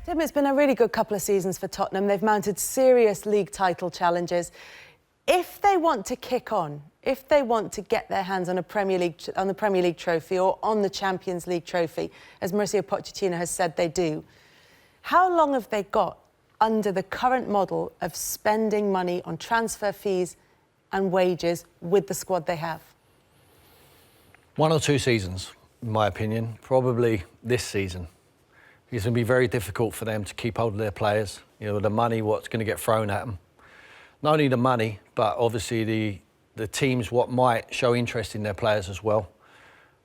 Tim, it's been a really good couple of seasons for Tottenham. They've mounted serious league title challenges. If they want to kick on, if they want to get their hands on the Premier League trophy or on the Champions League trophy, as Mauricio Pochettino has said they do, how long have they got under the current model of spending money on transfer fees and wages with the squad they have? 1 or 2 seasons, in my opinion. Probably this season. It's going to be very difficult for them to keep hold of their players. You know, the money, what's going to get thrown at them. Not only the money, but obviously the teams what might show interest in their players as well.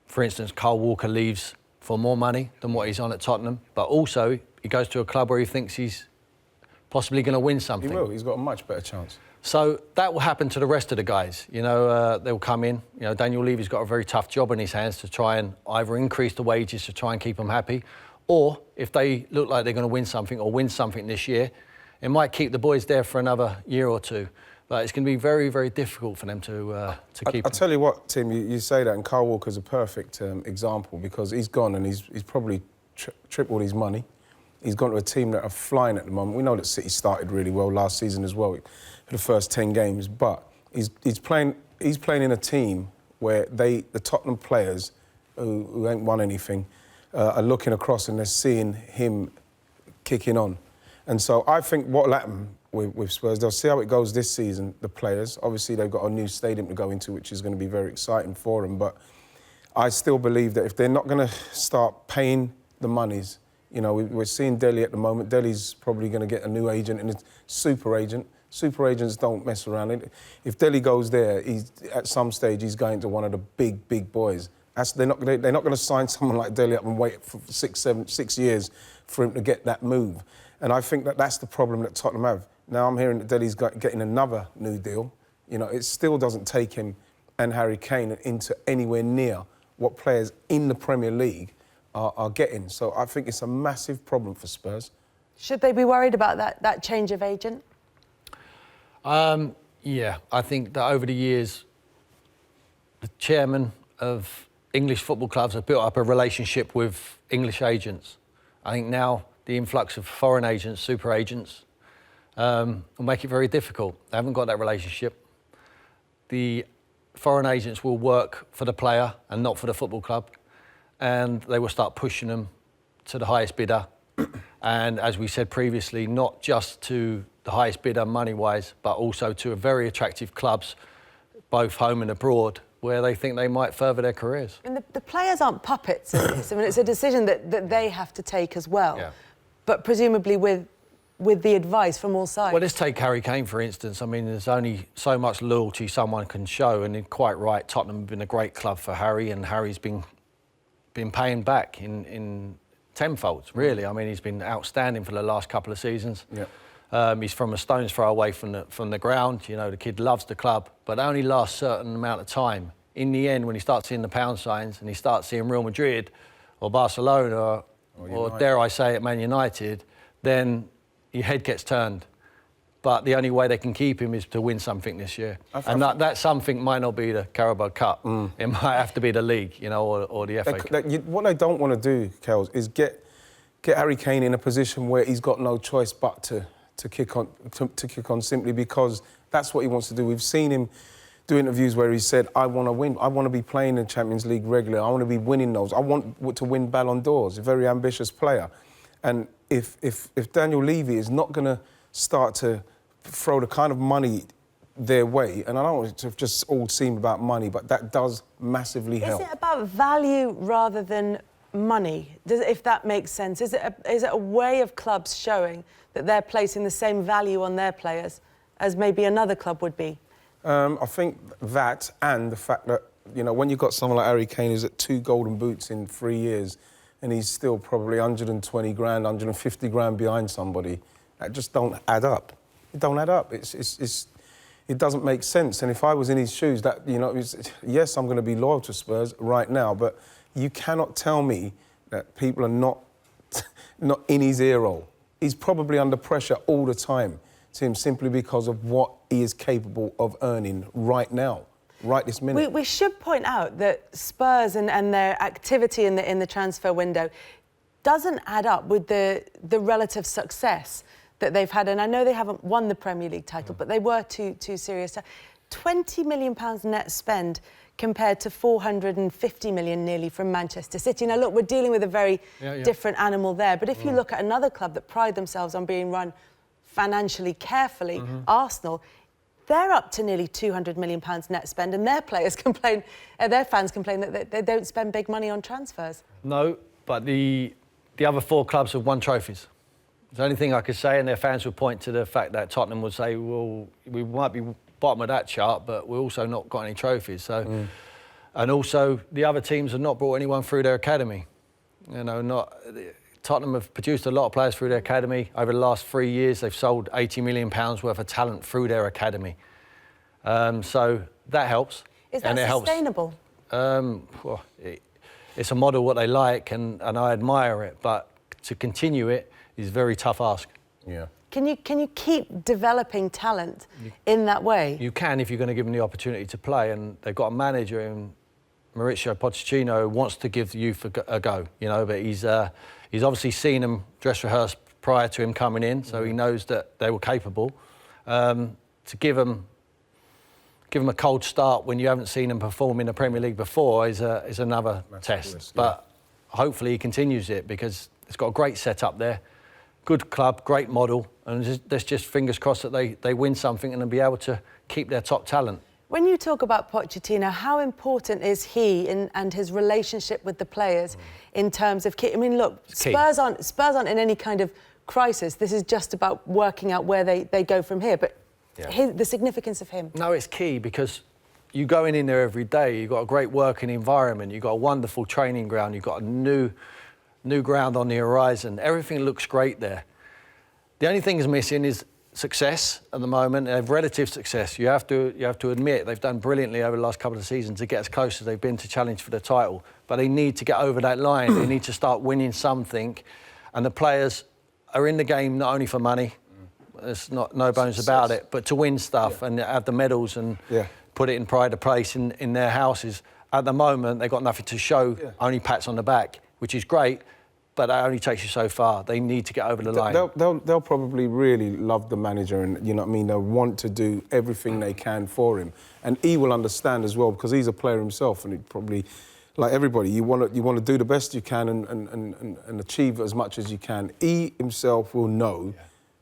For instance, Kyle Walker leaves for more money than what he's on at Tottenham, but also he goes to a club where he thinks he's possibly going to win something. He will. He's got a much better chance. So that will happen to the rest of the guys. You know, they'll come in. You know, Daniel Levy's got a very tough job in his hands to try and either increase the wages to try and keep them happy, or if they look like they're going to win something this year, it might keep the boys there for another year or two. But it's going to be very, very difficult for them to keep. I'll tell you what, Tim, you say that, and Kyle Walker's a perfect example, because he's gone and he's probably tripled his money. He's gone to a team that are flying at the moment. We know that City started really well last season as well for the first 10 games, but he's playing in a team where the Tottenham players who ain't won anything are looking across and they're seeing him kicking on. And so I think what will happen with Spurs, they'll see how it goes this season, the players. Obviously, they've got a new stadium to go into, which is going to be very exciting for them. But I still believe that if they're not going to start paying the monies, you know, we're seeing Dele at the moment. Dele's probably going to get a new agent and a super agent. Super agents don't mess around. If Dele goes there, at some stage he's going to one of the big boys. They're not going to sign someone like Dele up and wait for 6 years for him to get that move. And I think that's the problem that Tottenham have. Now I'm hearing that Dele's getting another new deal. You know, it still doesn't take him and Harry Kane into anywhere near what players in the Premier League are getting. So I think it's a massive problem for Spurs. Should they be worried about that change of agent? Yeah, I think that over the years, the chairman of English football clubs have built up a relationship with English agents. I think now the influx of foreign agents, super agents, will make it very difficult. They haven't got that relationship. The foreign agents will work for the player and not for the football club, and they will start pushing them to the highest bidder. And as we said previously, not just to the highest bidder money-wise, but also to very attractive clubs, both home and abroad, where they think they might further their careers. And the players aren't puppets in this. I mean, it's a decision that they have to take as well. Yeah. But presumably with the advice from all sides. Well, let's take Harry Kane, for instance. I mean, there's only so much loyalty someone can show, and you're quite right, Tottenham have been a great club for Harry, and Harry's been paying back in tenfold, really. I mean, he's been outstanding for the last couple of seasons. Yeah. He's from a stone's throw away from the ground. You know, the kid loves the club, but only lasts a certain amount of time. In the end, when he starts seeing the pound signs and he starts seeing Real Madrid or Barcelona or dare I say it, Man United, then your head gets turned. But the only way they can keep him is to win something this year. And that something might not be the Carabao Cup. It might have to be the league, you know, or the FA Cup. What they don't want to do, Kels, is get Harry Kane in a position where he's got no choice but to kick on simply because that's what he wants to do. We've seen him do interviews where he said, I want to win. I want to be playing in the Champions League regularly. I want to be winning those. I want to win Ballon d'Ors. A very ambitious player. And if Daniel Levy is not going to start to throw the kind of money their way, and I don't want it to just all seem about money, but that does massively help. Is it about value rather than money, if that makes sense? Is it a way of clubs showing that they're placing the same value on their players as maybe another club would be? I think that, and the fact that, you know, when you've got someone like Harry Kane who's at 2 golden boots in 3 years and he's still probably 120 grand, 150 grand behind somebody, that just don't add up. It don't add up. It doesn't make sense. And if I was in his shoes, that, you know, yes, I'm going to be loyal to Spurs right now, but you cannot tell me that people are not in his ear roll. He's probably under pressure all the time, Tim, simply because of what he is capable of earning right now, right this minute. We should point out that Spurs and their activity in the transfer window doesn't add up with the relative success that they've had. And I know they haven't won the Premier League title, but they were two serious. £20 million net spend compared to 450 million nearly from Manchester City. Now, look, we're dealing with a very different animal there. But if you look at another club that pride themselves on being run financially carefully, Arsenal, they're up to nearly £200 million net spend, and their players complain, their fans complain that they don't spend big money on transfers. No, but the other 4 clubs have won trophies. It's the only thing I could say, and their fans would point to the fact that Tottenham would say, well, we might be bottom of that chart, but we're also not got any trophies. So, and also the other teams have not brought anyone through their academy. You know, Tottenham have produced a lot of players through their academy. Over the last 3 years, they've sold £80 million worth of talent through their academy. So that helps. Is that sustainable? It's a model what they like, and I admire it. But to continue it is a very tough ask. Yeah. Can you keep developing talent in that way? You can if you're going to give them the opportunity to play, and they've got a manager in Mauricio Pochettino who wants to give the youth a go, you know, but he's obviously seen them dress rehearse prior to him coming in, so he knows that they were capable. To give them a cold start when you haven't seen them perform in the Premier League before is another test. Risk, but hopefully he continues it, because it's got a great setup there, good club, great model, and let's just fingers crossed that they win something and they'll be able to keep their top talent. When you talk about Pochettino, how important is he and his relationship with the players in terms of... I mean, look, Spurs aren't in any kind of crisis. This is just about working out where they go from here. But the significance of him... No, it's key, because you going in there every day, you've got a great working environment, you've got a wonderful training ground, you've got a new ground on the horizon. Everything looks great there. The only thing is missing is success at the moment, relative success. You have to admit they've done brilliantly over the last couple of seasons to get as close as they've been to challenge for the title. But they need to get over that line. They need to start winning something. And the players are in the game not only for money, there's no bones about it, but to win stuff and have the medals and put it in pride of place in their houses. At the moment, they've got nothing to show, only pats on the back, which is great. But that only takes you so far. They need to get over the line. They'll probably really love the manager, and you know what I mean. They'll want to do everything they can for him, and he will understand as well, because he's a player himself, and he probably, like everybody, you want to do the best you can and achieve as much as you can. He himself will know,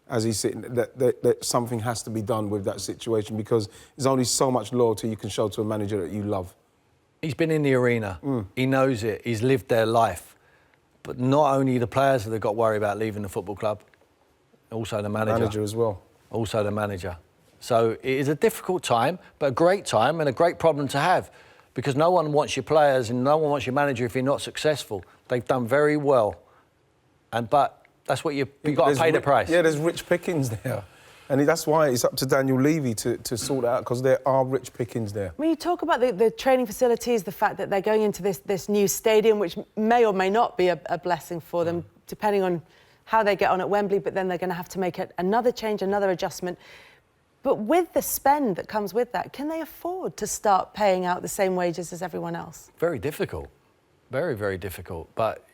as he's sitting, that something has to be done with that situation, because there's only so much loyalty you can show to a manager that you love. He's been in the arena. He knows it. He's lived their life. But not only the players have they got to worry about leaving the football club, also the manager. Manager as well. Also the manager. So it is a difficult time, but a great time and a great problem to have, because no one wants your players and no one wants your manager if you're not successful. They've done very well, but that's what you've got to pay the price. Yeah, there's rich pickings there. And that's why it's up to Daniel Levy to sort it out, because there are rich pickings there. When you talk about the training facilities, the fact that they're going into this new stadium, which may or may not be a blessing for them, depending on how they get on at Wembley, but then they're going to have to make another change, another adjustment. But with the spend that comes with that, can they afford to start paying out the same wages as everyone else? Very difficult. Very, very difficult. But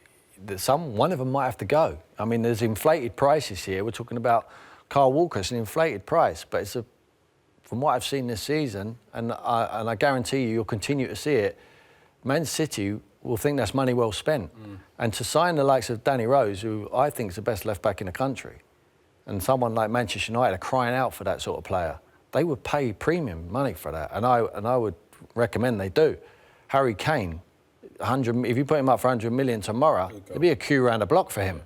one of them might have to go. I mean, there's inflated prices here. We're talking about Kyle Walker's an inflated price, but from what I've seen this season, and I guarantee you'll continue to see it, Man City will think that's money well spent. And to sign the likes of Danny Rose, who I think is the best left-back in the country, and someone like Manchester United are crying out for that sort of player, they would pay premium money for that, and I would recommend they do. Harry Kane, if you put him up for 100 million tomorrow, there'd be a queue around the block for him.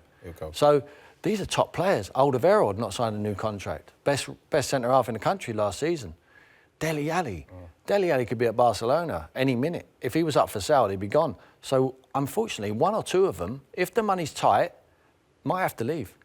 So these are top players. Alderweireld not signed a new contract. Best centre-half in the country last season. Dele Alli. Dele Alli could be at Barcelona any minute. If he was up for sale, he'd be gone. So, unfortunately, one or two of them, if the money's tight, might have to leave.